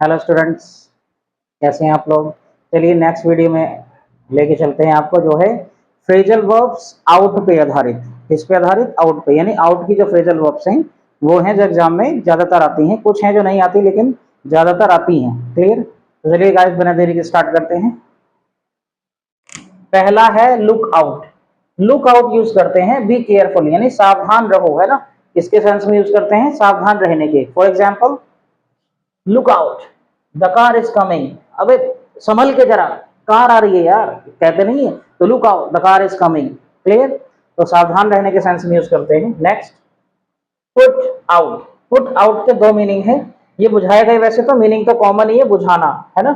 Hello students, कैसे हैं आप लोग। चलिए नेक्स्ट वीडियो में लेके चलते हैं आपको, जो है फ्रेजल वर्ब्स आउट पे आधारित। किस पे आधारित? आउट पे, यानी आउट की जो फ्रेजल वर्ब्स हैं वो हैं जो एग्जाम में ज्यादातर आती हैं। कुछ हैं जो नहीं आती लेकिन ज्यादातर आती हैं। क्लियर? तो चलिए गाइस बिना देरी के स्टार्ट करते हैं। पहला है look out. Look out use करते हैं बी केयरफुल, यानी सावधान रहो, है ना। किसके सेंस में यूज करते हैं? सावधान रहने के। For example, look out, the car is coming. अबे संभल के जरा, कार आ रही है यार, कहते नहीं है। तो look out, the car is coming. Clear? तो सावधान रहने के सेंस में यूज करते हैं। Next, put out. Put out के दो मीनिंग है। ये बुझाएगा ही, वैसे तो मीनिंग तो कॉमन ही है, बुझाना, है ना।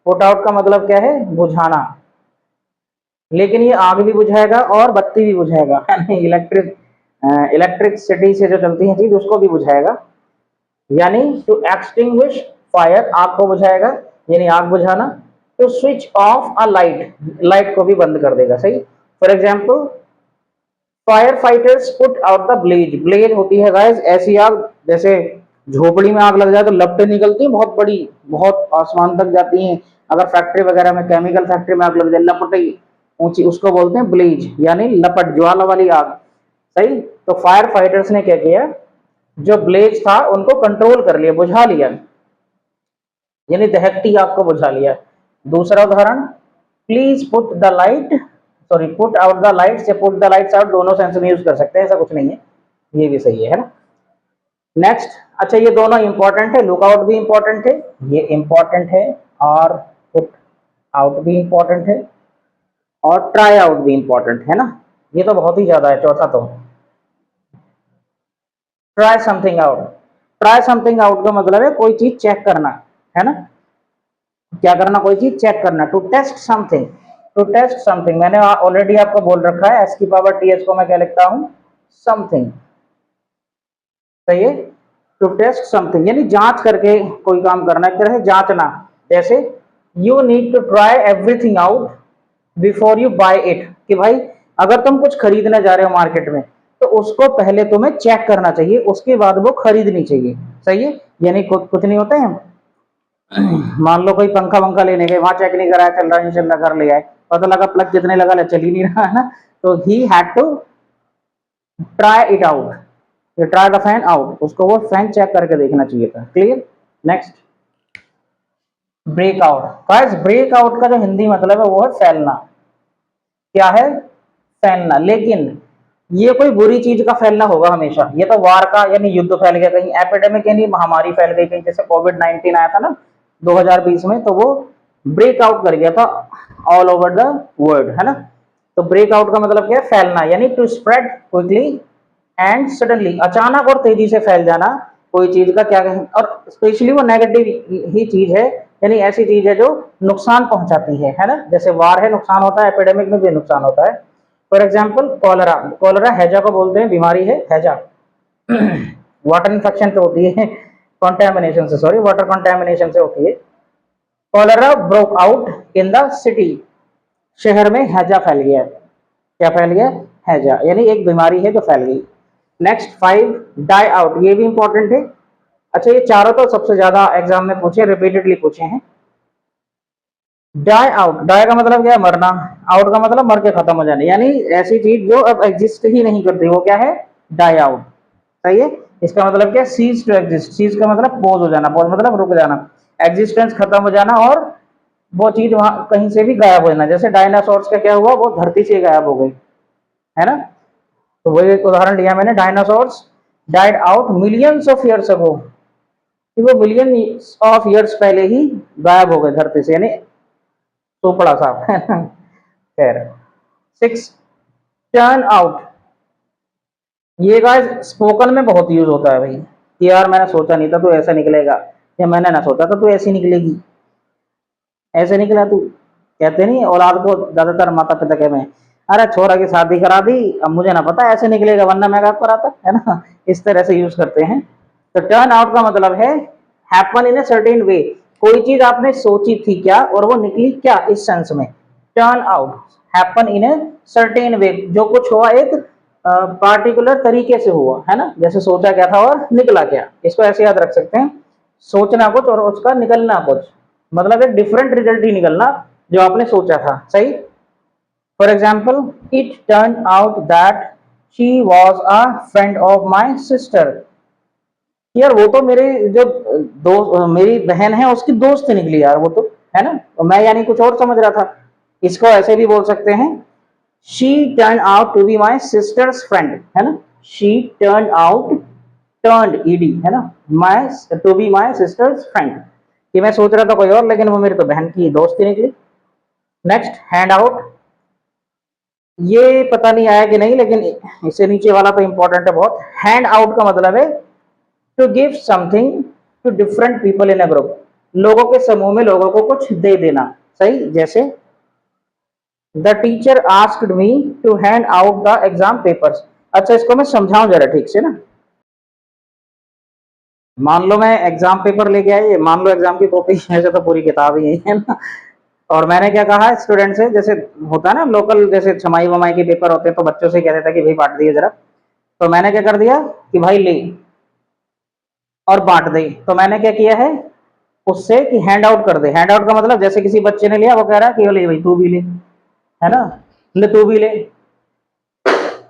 पुट आउट का मतलब क्या है? बुझाना। लेकिन ये आग भी बुझाएगा और बत्ती भी बुझाएगा, यानी इलेक्ट्रिसिटी से जो चलती है चीज उसको भी बुझाएगा। यानी टू एक्सटिंग्विश फायर, आग को बुझाएगा यानी आग बुझाना। To switch off a light, light को भी बंद कर देगा। सही। For example, firefighters put out the blaze. Blaze होती है गाइस ऐसी आग, जैसे झोपड़ी में आग लग जाए तो लपटें निकलती हैं बहुत बड़ी, बहुत आसमान तक जाती हैं। अगर फैक्ट्री वगैरह में, केमिकल फैक्ट्री में आग लग जाए, लपटें ऊंची, उसको बोलते हैं ब्लेज, यानी लपट, ज्वाला वाली आग। सही। तो फायर फाइटर्स ने क्या किया, जो ब्लेज था उनको कंट्रोल कर लिया, बुझा लिया, यानी दहकती आग को बुझा लिया। दूसरा उदाहरण, please put the light, sorry put out the light से पुट द लाइट्स आउट दोनों सेंस में यूज कर सकते हैं, ऐसा कुछ नहीं है, ये भी सही है ना। नेक्स्ट, अच्छा ये दोनों इंपॉर्टेंट है, लुक आउट भी इंपॉर्टेंट है, ये इंपॉर्टेंट है, और पुट आउट भी इंपॉर्टेंट है, और ट्राई आउट भी इंपॉर्टेंट है ना। ये तो बहुत ही ज्यादा है। चौथा तो try something out. Try something out का मतलब है कोई चीज चेक करना, है ना। क्या करना? कोई चीज चेक करना। To test something, to test something, मैंने ऑलरेडी आपको बोल रखा है, एस की पावर टी एच को मैं क्या लिखता हूं? समथिंग। सही है। टू टेस्ट समथिंग यानी जांच करके कोई काम करना, एक तरह से जांचना। जैसे you need to try everything out before you buy it, कि भाई अगर तुम कुछ खरीदने जा रहे हो मार्केट में तो उसको पहले तुम्हें चेक करना चाहिए, उसके बाद वो खरीदनी चाहिए। सही है। यानी कुछ नहीं होता है, मान लो कोई पंखा वंखा लेने गए, वहां चेक नहीं कराया, चल रहा है नहीं चल रहा, घर ले आए, पता लगा प्लग कितने लगा, चल ही नहीं रहा, है ना। तो he had to try it out, try the fan out, उसको वो फैन चेक करके देखना चाहिए था। Clear? Next, breakout. Guys breakout का जो हिंदी मतलब है वो है फैलना। क्या है? फैलना। लेकिन ये कोई बुरी चीज का फैलना होगा हमेशा, ये तो वार का, यानी युद्ध फैल गया, कहीं एपिडेमिक यानी महामारी फैल गई कहीं, जैसे कोविड 19 आया था ना 2020 में, तो वो ब्रेकआउट कर गया था ऑल ओवर द वर्ल्ड, है ना। तो ब्रेकआउट का मतलब क्या है? फैलना, यानी to spread quickly and suddenly, अचानक और तेजी से फैल जाना कोई चीज का, क्या कहें, और स्पेशली वो नेगेटिव ही चीज है, यानी ऐसी चीज है जो नुकसान पहुंचाती है ना। जैसे वार है, नुकसान होता है, एपिडेमिक में भी नुकसान होता है। फॉर एग्जाम्पल कॉलरा, कॉलरा हैजा को बोलते हैं, बीमारी है हैजा, वाटर इन्फेक्शन से होती है, कॉन्टेमिनेशन से, सॉरी वाटर कॉन्टेमिनेशन से होती है। Cholera broke out in the city, शहर में हैजा फैल गया। क्या फैल गया? हैजा, यानी एक बीमारी है जो फैल गई। नेक्स्ट 5, डाई आउट, ये भी इंपॉर्टेंट है। अच्छा ये चारों तो सबसे ज्यादा एग्जाम में पूछे, रिपीटेडली पूछे हैं। डाई आउट, डाई का मतलब क्या है? मरना, आउट का मतलब मर के खत्म हो जाना, यानी ऐसी चीज जो अब एग्जिस्ट ही नहीं करती, वो क्या है? Die out. सही है। इसका मतलब क्या? सीज टू एग्जिस्ट, सीज का मतलब पोज हो जाना, पोज मतलब रुक जाना, एग्जिस्टेंस खत्म हो जाना, और वो चीज वहां कहीं से भी गायब हो जाना। जैसे डायनासोर्स का क्या हुआ? वो धरती से गायब हो गई, है ना। तो वही एक उदाहरण लिया मैंने, dinosaurs died out millions of years ago, कि वो मिलियन ऑफ ईयर्स पहले ही गायब हो गए धरती से, यानी चोपड़ा साहब, खैर। 6, टर्न आउट, ये गाइस स्पोकन में बहुत यूज होता है भाई, कि यार मैंने सोचा नहीं था तू ऐसा निकलेगा, या मैंने ना सोचा था तू ऐसी निकलेगी, ऐसे निकला तू। कहते नहीं औलाद को ज्यादातर माता पिता कहते हैं, अरे छोरा की शादी करा दी, अब मुझे ना पता ऐसे निकलेगा, वरना मैं क्या कराता, है ना। इस तरह से यूज करते हैं। तो टर्न आउट का मतलब है happen in a certain way, कोई चीज आपने सोची थी क्या और वो निकली क्या, इस सेंस में turn out. Happen in a certain way, जो कुछ हुआ एक पार्टिकुलर तरीके से हुआ, है ना। जैसे सोचा क्या था और निकला क्या, इसको ऐसे याद रख सकते हैं। सोचना कुछ और उसका निकलना कुछ, मतलब एक डिफरेंट रिजल्ट ही निकलना जो आपने सोचा था। सही। For example, it turn out that she was a friend of my sister. यार वो तो मेरे जो मेरी बहन है उसकी दोस्त निकली यार वो तो, है ना। तो मैं यानी कुछ और समझ रहा था। इसको ऐसे भी बोल सकते हैं, she turn out to be my sister's friend, है ना। She turn out, turn ED, है ना, my to be my sister's friend, कि मैं सोच रहा था कोई और लेकिन वो मेरी तो बहन की दोस्त ही निकली। Next, hand out. ये पता नहीं आया कि नहीं, लेकिन इससे नीचे वाला तो इंपॉर्टेंट है बहुत। हैंड आउट का मतलब है to give something to different people in a group, लोगों के समूह में लोगों को कुछ दे देना। सही। जैसे the teacher asked me to hand out the exam papers. अच्छा, इसको मैं समझाऊं जरा ठीक से ना। मान लो मैं एग्जाम पेपर लेके आई, मान लो एग्जाम की कॉपी ऐसे तो पूरी किताब ही है ना। और मैंने क्या कहा स्टूडेंट से, जैसे होता है ना लोकल, जैसे छमाई वमाई के पेपर होते हैं तो बच्चों से कह देता कि भाई बांट दिए जरा। तो मैंने क्या कर दिया कि भाई ले, और बांट दे। तो मैंने क्या किया है उससे कि हैंड आउट कर दे। हैंड आउट का मतलब जैसे किसी बच्चे ने लिया, वो कह रहा है कि ले भाई तू भी ले, है ना, ले तू भी ले,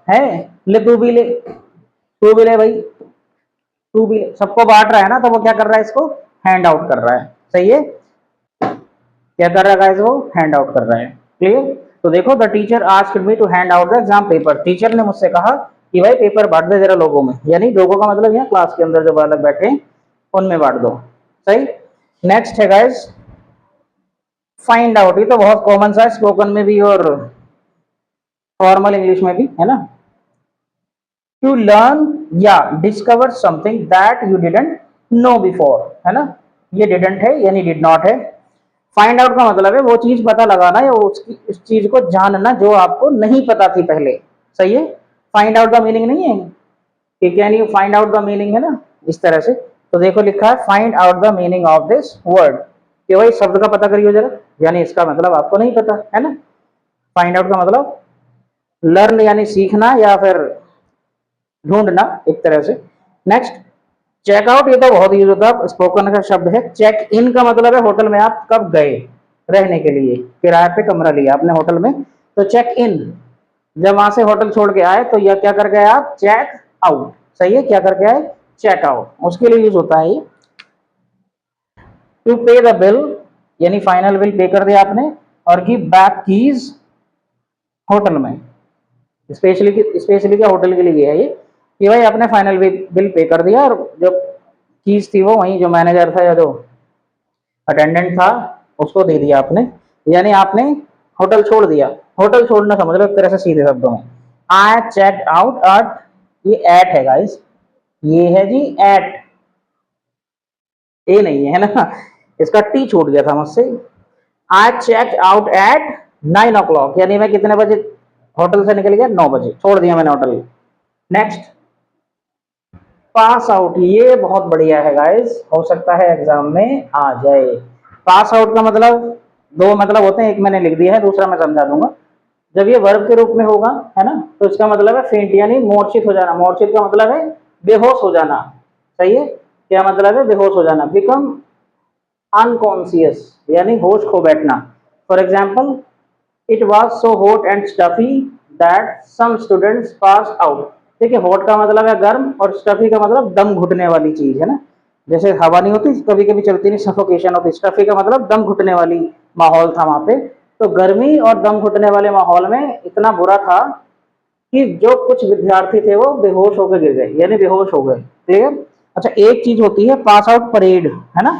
है, ले तू भी ले, तू भी ले भाई, तू भी ले, सबको बांट रहा है ना, तो वो क्या कर रहा है, इसको हैंड आउट कर रहा है। सही है। क्या कर रहा है वो हैंड आउट कर रहा है। क्लियर। तो देखो, the teacher asked me to hand out the exam paper, teacher ने मुझसे कहा कि भाई पेपर बांट दे जरा लोगों में, यानी लोगों का मतलब यहाँ क्लास के अंदर जो बालक बैठे हैं उनमें बांट दो। सही। नेक्स्ट है गाइस, फाइंड आउट। ये तो बहुत कॉमन सा है, स्पोकन में भी और फॉर्मल इंग्लिश में भी, है ना। टू लर्न या discover something that you didn't know before, है ना। ये डिडंट है यानी डिड नॉट है। फाइंड आउट का मतलब है वो चीज पता लगाना या उसकी उस चीज को जानना जो आपको नहीं पता थी पहले। सही है। फाइंड आउट का मीनिंग नहीं है कि can you find out the meaning, है ना, इस तरह से। तो देखो लिखा है find out the meaning of this word, कि भाई शब्द का पता करियो जरा, यानी इसका मतलब आपको नहीं पता, है ना। फाइंड आउट का मतलब लर्न यानी सीखना या फिर ढूंढना एक तरह से। Next, checkout. ये तो बहुत यूज होता है, स्पोकन का शब्द है। चेक इन का मतलब है होटल में आप कब गए रहने के लिए, किराए पे कमरा लिया आपने होटल में, तो चेक इन। जब वहां से होटल छोड़ के आए तो यह क्या कर गए आप, चेक आउट। सही है, क्या करके आए, चेक आउट, उसके लिए यूज होता है ये। टू पे द बिल यानी फाइनल बिल पे कर दिया आपने, और गिव बैक कीज होटल में। स्पेशली क्या होटल के लिए है ये, कि भाई आपने फाइनल बिल पे कर दिया और जो कीज थी वो वहीं जो मैनेजर था या जो अटेंडेंट था उसको दे दिया आपने, यानी आपने होटल छोड़ दिया। होटल छोड़ना समझ लो एक तरह से सीधे शब्दों में। आई चेक आउट एट, ये एट है गाइस, ये है जी एट, ए नहीं है ना, इसका टी छूट गया था मुझसे। I check out at 9 o'clock, यानी मैं कितने बजे होटल से निकल गया, 9 बजे छोड़ दिया मैंने होटल। Next, pass out. ये बहुत बढ़िया है गाइस, हो सकता है एग्जाम में आ जाए। पास आउट का मतलब दो मतलब होते हैं, एक मैंने लिख दिया है, दूसरा मैं समझा दूंगा। जब ये वर्ब के रूप में होगा, है ना, तो इसका मतलब है फेंट यानी मूर्छित हो जाना। मूर्छित का मतलब है बेहोश हो जाना। सही है। क्या मतलब है, बेहोश हो जाना। बिकम अनकॉन्सियस यानी होश खो बैठना। For example, it was so hot and stuffy that some students pass out. देखिए, हॉट का मतलब है गर्म और स्टफी का मतलब दम घुटने वाली चीज, है ना। जैसे हवा नहीं होती कभी कभी चलती नहीं, सफोकेशन होती, स्टफी का मतलब दम घुटने वाली माहौल था वहां पे। तो गर्मी और दम घुटने वाले माहौल में इतना बुरा था कि जो कुछ विद्यार्थी थे वो बेहोश होकर गिर गए, यानी बेहोश हो गए। क्लियर। अच्छा, एक चीज होती है पास आउट परेड, है ना।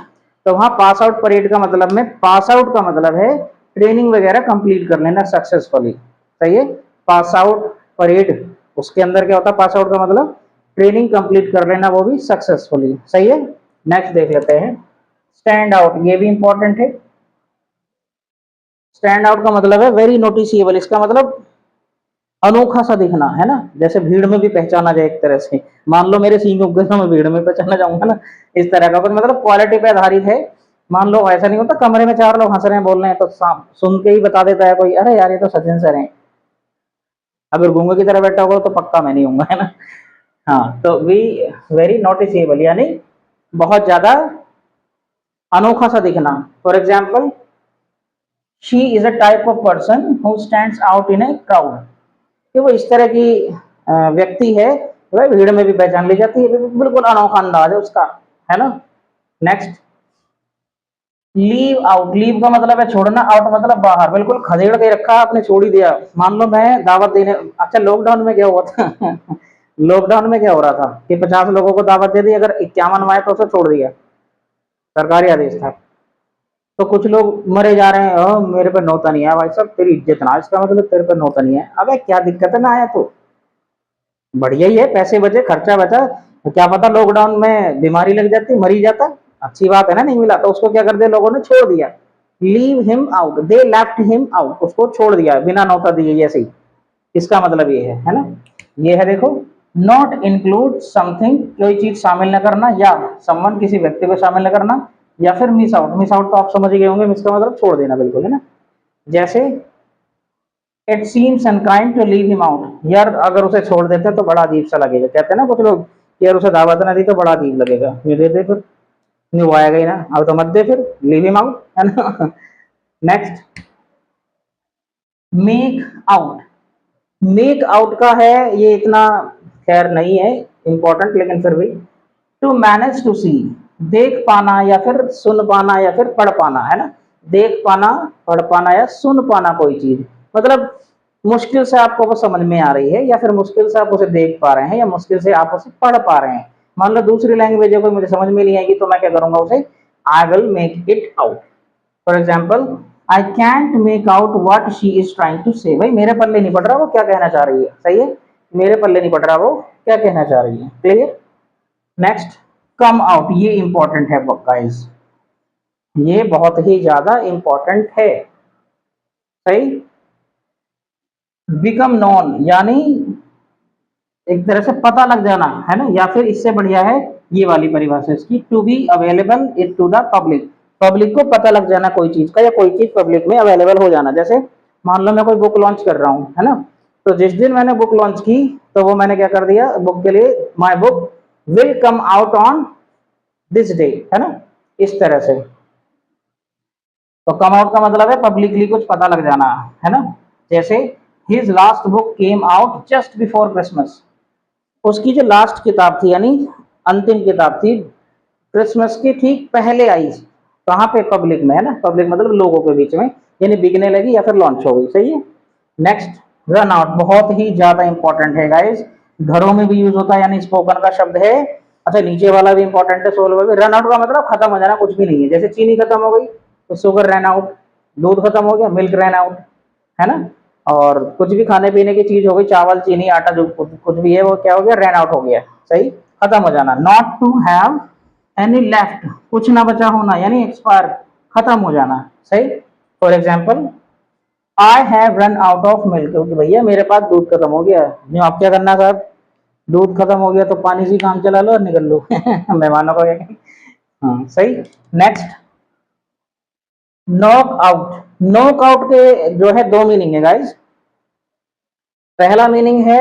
तो वहां पास आउट परेड का मतलब में, पास आउट का मतलब है ट्रेनिंग वगैरह कंप्लीट कर लेना सक्सेसफुली। सही है। पास आउट परेड, उसके अंदर क्या होता है, पास आउट का मतलब ट्रेनिंग कंप्लीट कर लेना, वो भी सक्सेसफुली। सही है। नेक्स्ट देख लेते हैं, स्टैंड आउट। ये भी इंपॉर्टेंट है। स्टैंड आउट का मतलब है वेरी नोटिसिएबल, इसका मतलब अनोखा सा दिखना, है ना। जैसे भीड़ में भी पहचाना जाए एक तरह से। मान लो मेरे सींग उग गए तो मैं भीड़ में पहचाना जाऊंगा ना, इस तरह का कुछ मतलब क्वालिटी पे आधारित है। मान लो ऐसा नहीं होता कमरे में चार लोग हंस रहे हैं बोल रहे हैं तो सुन के ही बता देता है कोई, अरे यार ये तो सचिन सर हैं। अगर गूंगे की तरह बैठा होगा तो पक्का मैं नहीं हूंगा, है ना। हाँ, तो वी वेरी नोटिसेबल यानी बहुत ज्यादा अनोखा सा दिखना। For example, she is a type of person who stands out in a crowd, कि वो इस तरह की व्यक्ति है, वह भीड़ में भी पहचान ली जाती है, बिल्कुल अनोखा अंदाज है उसका, है ना। नेक्स्ट, लीव आउट, लीव का मतलब है छोड़ना, आउट मतलब बाहर, बिल्कुल खदेड़ के रखा आपने, छोड़ ही दिया। मान लो मैं दावत देने, अच्छा लॉकडाउन में क्या हुआ था लॉकडाउन में क्या हो रहा था कि 50 लोगों को दावत दे दी, अगर 51 आए तो उसे छोड़ दिया, सरकारी आदेश था। तो कुछ लोग मरे जा रहे हैं, मेरे पे नौता नहीं है भाई साहब, तेरी इज्जत ना, इसका मतलब तेरे पे नौता नहीं है। अबे क्या दिक्कत है, ना आया तो बढ़िया ही है, पैसे बचे, खर्चा बचा। तो क्या पता लॉकडाउन में बीमारी लग जाती, मरी जाता, अच्छी बात है ना, नहीं मिला तो उसको क्या कर दिया लोगों ने, छोड़ दिया। Leave him out, they left him out, उसको छोड़ दिया बिना नौता दिए, ऐसे ही, इसका मतलब ये है ना। ये है देखो, नॉट इंक्लूड समथिंग, कोई चीज शामिल न करना, या समवन, किसी व्यक्ति को शामिल न करना, या फिर मिस आउट, मिस आउट तो आप समझ गए होंगे, मिस का मतलब छोड़ देना बिल्कुल, है ना। जैसे it seems unkind to leave him out, यार अगर उसे छोड़ देते हैं तो बड़ा अजीब सा लगेगा, कहते हैं ना कुछ लोग, यार उसे दावत ना दी तो बड़ा अजीब लगेगा, ये दे दे फिर, नहीं वो आएगा ही ना, अब तो मत दे फिर, लीव हिम आउट, है ना next, make out, make out का है, ये इतना खैर नहीं है इंपॉर्टेंट, लेकिन फिर भी, टू मैनेज टू सी, देख पाना या फिर सुन पाना या फिर पढ़ पाना, है ना। देख पाना, पढ़ पाना या सुन पाना कोई चीज, मतलब मुश्किल से आपको वो समझ में आ रही है, या फिर मुश्किल से आप उसे देख पा रहे हैं, या मुश्किल से आप उसे पढ़ पा रहे हैं। मान लो दूसरी लैंग्वेज है कोई, मुझे समझ में नहीं आएगी, तो मैं क्या करूंगा उसे, I will make it out. For example, I can't make out what she is trying to say, भाई मेरे पल्ले नहीं पड़ रहा वो क्या कहना चाह रही है, सही है, मेरे पल्ले नहीं पड़ रहा वो क्या कहना चाह रही है, क्लियर। नेक्स्ट, कम आउट, ये इंपॉर्टेंट है गाइस, ये बहुत ही ज्यादा इंपॉर्टेंट है, सही। बिकम नॉन, यानी एक तरह से पता लग जाना, है ना, या फिर इससे बढ़िया है ये वाली परिभाषा इसकी, to be available it to the public, public को पता लग जाना कोई चीज का, या कोई चीज पब्लिक में अवेलेबल हो जाना। जैसे मान लो मैं कोई बुक लॉन्च कर रहा हूँ, है ना, तो जिस दिन मैंने बुक लॉन्च की, तो वो मैंने क्या कर दिया बुक के लिए, my book will come out on this day, है ना, इस तरह से। तो कम आउट का मतलब है पब्लिकली कुछ पता लग जाना, है ना। जैसे his last book came out just before Christmas, उसकी जो लास्ट किताब थी, यानी अंतिम किताब थी, क्रिसमस के ठीक पहले आई, कहाँ पे, पब्लिक में, है ना, पब्लिक मतलब लोगों के बीच में, यानी बिकने लगी या फिर लॉन्च हो गई, सही है। नेक्स्ट, रन आउट, बहुत ही ज्यादा इंपॉर्टेंट है गाइस, घरों में भी यूज होता है, यानी स्पोकन का शब्द है। अच्छा नीचे वाला भी इंपॉर्टेंट है, सोल में भी। रन आउट का मतलब खत्म हो जाना, कुछ भी नहीं है, जैसे चीनी खत्म हो गई तो शुगर रन आउट, दूध खत्म हो गया मिल्क रन आउट, है ना। और कुछ भी खाने पीने की चीज हो गई, चावल चीनी आटा जो कुछ भी है, वो क्या हो गया, रन आउट हो गया, सही, खत्म हो जाना। Not to have any left, कुछ ना बचा होना, यानी एक्सपायर, खत्म हो जाना, सही। For example, I have run out of milk, क्योंकि भैया मेरे पास दूध खत्म हो गया, जो आप क्या करना साहब, दूध खत्म हो गया तो पानी से काम चला लो और निकल लो मेहमानों को क्या, हाँ सही। Next, knock out, knock out के जो है दो मीनिंग है गाइस। पहला मीनिंग है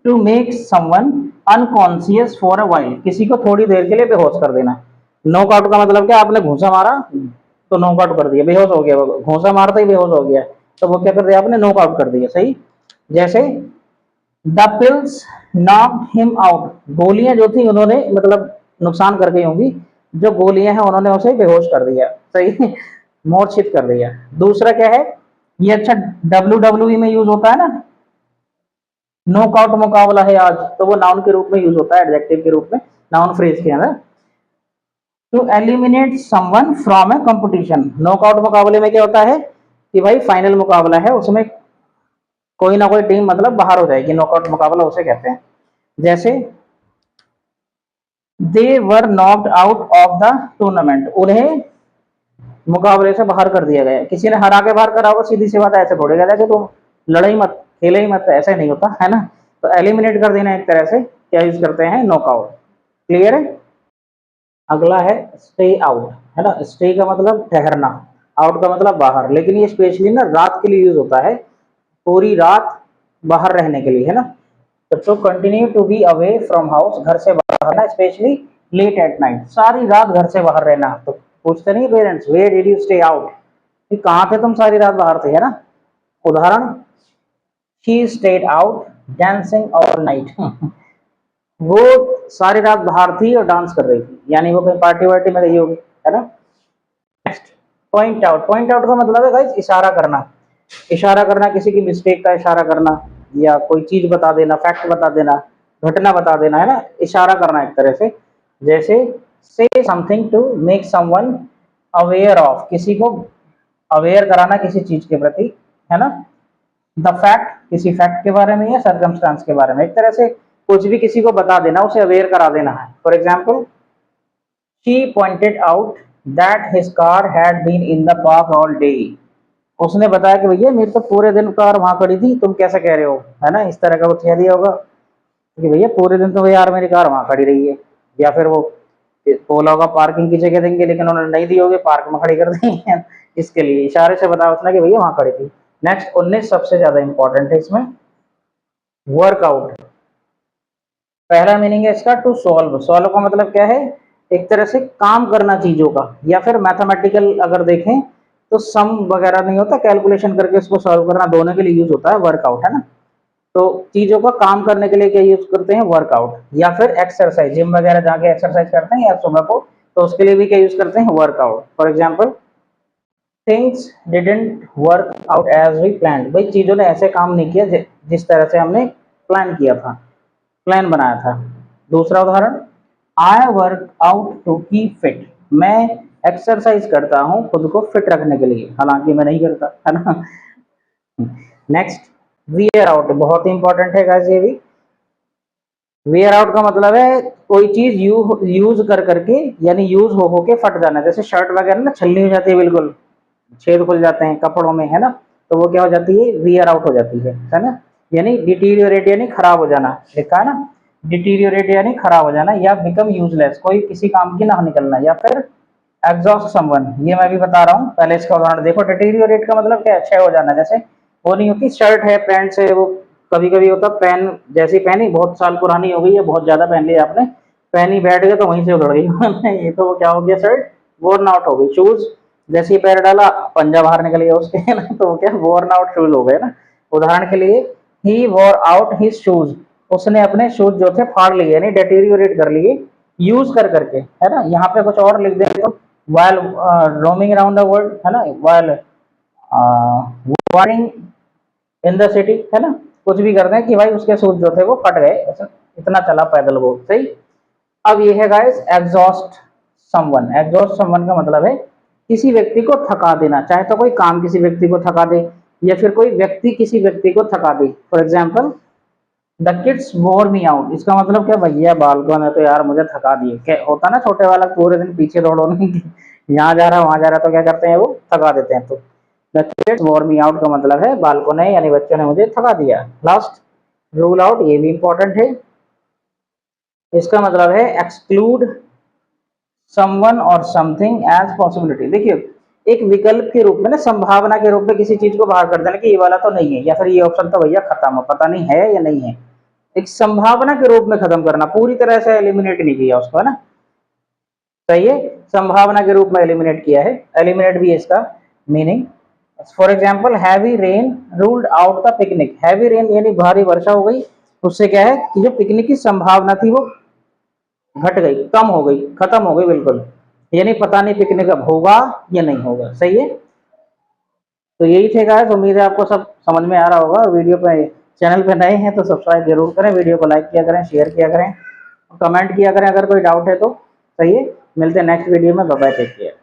to make someone unconscious for a while, किसी को थोड़ी देर के लिए बेहोश कर देना। नॉक आउट का मतलब क्या, आपने घूंसा मारा तो नॉक आउट कर दिया, बेहोश हो गया, वो घूंसा मारता ही बेहोश हो गया, तो वो क्या कर दिया आपने, नॉक आउट कर दिया, सही। जैसे the pills knock him out, गोलियां जो थी उन्होंने मतलब नुकसान कर गई होंगी, जो गोलियां हैं उन्होंने उसे बेहोश कर दिया, सही मूर्छित कर दिया। दूसरा क्या है, ये अच्छा WWE में यूज होता है ना, नॉकआउट मुकाबला है आज, तो वो नाउन के रूप में यूज होता है, एडजेक्टिव के रूप में, नाउन फ्रेज के अंदर। To eliminate someone from a competition, knockout मुकाबले में क्या होता है कि भाई फाइनल मुकाबला है, उसमें कोई ना कोई टीम मतलब बाहर हो जाएगी, नॉकआउट मुकाबला उसे कहते हैं। जैसे they were knocked out of the tournament, उन्हें मुकाबले से बाहर कर दिया गया, किसी ने हरा के बाहर करा होगा, सीधी सी बात है, ऐसे थोड़े गया कि तुम लड़ाई मत खेले ही मत, ऐसा नहीं होता है ना। तो एलिमिनेट कर देना एक तरह से क्या यूज करते हैं, नॉकआउट, क्लियर है। अगला है स्टे आउट, है ना, स्टे का मतलब ठहरना, आउट का मतलब बाहर, लेकिन ये स्पेशली ना रात के लिए यूज होता है, पूरी रात बाहर रहने के लिए, है ना। तो continue to be away from house, घर से बाहर रहना, स्पेशली लेट एट नाइट, सारी रात घर से बाहर रहना, तो पूछते नहीं parents, where did you stay out, कि कहाँ थे तुम सारी रात बाहर थे, है ना। उदाहरण, she stayed out dancing all night वो सारी रात बाहर थी और डांस कर रही थी, यानी वो कहीं पार्टी वार्टी में गई होगी, है ना। Next, point out. Point out का मतलब है गाइस इशारा करना। इशारा करना, किसी की मिस्टेक का इशारा करना, या कोई चीज बता देना, फैक्ट बता देना, घटना बता देना, है ना। इशारा करना एक तरह से, जैसे say something to make someone aware of, किसी को अवेयर कराना किसी चीज के प्रति, है ना। द फैक्ट, किसी फैक्ट के बारे में या सर्कमस्टांस के बारे में, एक तरह से कुछ भी किसी को बता देना, उसे अवेयर करा देना है। For example, she pointed out that his car had been in the park all day, उसने बताया कि भैया मेरी तो पूरे दिन कार वहां खड़ी थी, तुम कैसे कह रहे हो, है ना। इस तरह का कुछ कह दिया होगा कि भैया पूरे दिन तो यार मेरी कार वहां खड़ी रही है, या फिर वो बोला होगा पार्किंग की जगह देंगे, लेकिन उन्होंने नहीं दी होगी, पार्क में खड़ी कर दी है। इसके लिए इशारे से बताया उसने कि भैया वहां खड़ी थी। नेक्स्ट 19 सबसे ज्यादा इंपॉर्टेंट है इसमें, वर्कआउट। पहला मीनिंग है इसका टू सॉल्व। सॉल्व का मतलब क्या है, एक तरह से काम करना चीजों का, या फिर मैथमेटिकल अगर देखें तो सम वगैरह नहीं होता, कैलकुलेशन करके उसको सॉल्व करना, दोनों के लिए यूज होता है वर्कआउट, है ना। तो चीजों का काम करने के लिए क्या यूज करते हैं, वर्कआउट। या फिर एक्सरसाइज, जिम वगैरह जाके एक्सरसाइज करते हैं या सुबह को, तो उसके लिए भी क्या यूज करते हैं, workout. For example, things didn't work out as we plan, भाई चीजों ने ऐसे काम नहीं किया जिस तरह से हमने प्लान किया था, प्लान बनाया था। दूसरा उदाहरण, I work out to keep fit, मैं एक्सरसाइज करता हूँ खुद को फिट रखने के लिए, हालांकि मैं नहीं करता, है ना। नेक्स्ट, वियर आउट, बहुत ही इंपॉर्टेंट है गाइस ये भी। वियर आउट का मतलब है कोई चीज यूज कर करके, यानी यूज हो के फट जाना, जैसे शर्ट वगैरह ना छलनी हो जाती है, बिल्कुल छेद खुल जाते हैं कपड़ों में, है ना, तो वो क्या हो जाती है, वियर आउट हो जाती है ना। यानी डिटीरियोरेट, यानी खराब हो जाना, लिखा है ना, डिटीरियोरेट यानी खराब हो जाना, या बिकम यूजलेस, कोई किसी काम की ना निकलना, या फिर एग्जॉस्ट समवन, ये मैं भी बता रहा हूँ, पहले इसका उदाहरण देखो। डिटीरियोरेट का मतलब क्या है, क्षय हो जाना, जैसे वो नहीं होती शर्ट है, पैंट से वो कभी कभी होता, पहन जैसी पहनी बहुत साल पुरानी हो गई है, बहुत ज्यादा पहन ली आपने, पहनी बैठ गए तो वहीं से उधड़ गई ये तो क्या हो गया, शर्ट वोर्न आउट हो गई। शूज, जैसे ही पैर डाला पंजा बाहर निकल गया उसके, है ना, तो वो क्या वोर्न आउट शूज हो गए ना। उदाहरण के लिए, ही वॉर आउट हिज शूज, उसने अपने शूज जो थे फाड़ लिए, यानी डेटीरियोरेट कर लिए यूज कर करके, है ना। यहाँ पे कुछ और लिख दें तो while roaming around the world, है ना, while wandering in the city, है ना, कुछ भी करते हैं कि भाई उसके शूज जो थे वो फट गए, इतना चला पैदल वो, सही। अब ये है guys exhaust someone. Exhaust someone का मतलब है किसी व्यक्ति को थका देना, चाहे तो कोई काम किसी व्यक्ति को थका दे, या फिर कोई व्यक्ति किसी व्यक्ति को थका दे। फॉर एग्जाम्पल, द किड्स वोर मी आउट, इसका मतलब क्या, भैया बालकों ने तो यार मुझे थका दिए। क्या होता ना, छोटे वाला पूरे दिन पीछे दौड़ो नहीं, यहाँ जा रहा वहां जा रहा, तो क्या करते हैं वो थका देते हैं। तो द किड्स वोर मी आउट का मतलब है बालकों ने यानी बच्चों ने मुझे थका दिया। लास्ट, रूल आउट, ये भी इंपॉर्टेंट है, इसका मतलब है एक्सक्लूड समवन और समथिंग एज पॉसिबिलिटी। देखिए, एक विकल्प के रूप में ना, संभावना के रूप में किसी चीज को बाहर कर देना कि ये वाला तो नहीं है, या फिर ये ऑप्शन तो भैया खत्म है, पता नहीं है या नहीं है, एक संभावना के रूप में खत्म करना, पूरी तरह से एलिमिनेट नहीं किया उसको, है ना। सही है, संभावना के रूप में एलिमिनेट किया है, एलिमिनेट भी है इसका meaning. For example, heavy rain ruled out the picnic, heavy rain यानी भारी वर्षा हो गई, उससे क्या है कि जो पिकनिक की संभावना थी वो घट गई, कम हो गई, खत्म हो गई बिल्कुल, यानी पता नहीं पिकनिक अब होगा या नहीं होगा। सही है, तो यही थे गाइस, उम्मीद है आपको सब समझ में आ रहा होगा। वीडियो पे, चैनल पे नए हैं तो सब्सक्राइब जरूर करें, वीडियो को लाइक किया करें, शेयर किया करें, कमेंट किया करें अगर कोई डाउट है तो। सही है, मिलते हैं नेक्स्ट वीडियो में, बाय बाय, टेक केयर।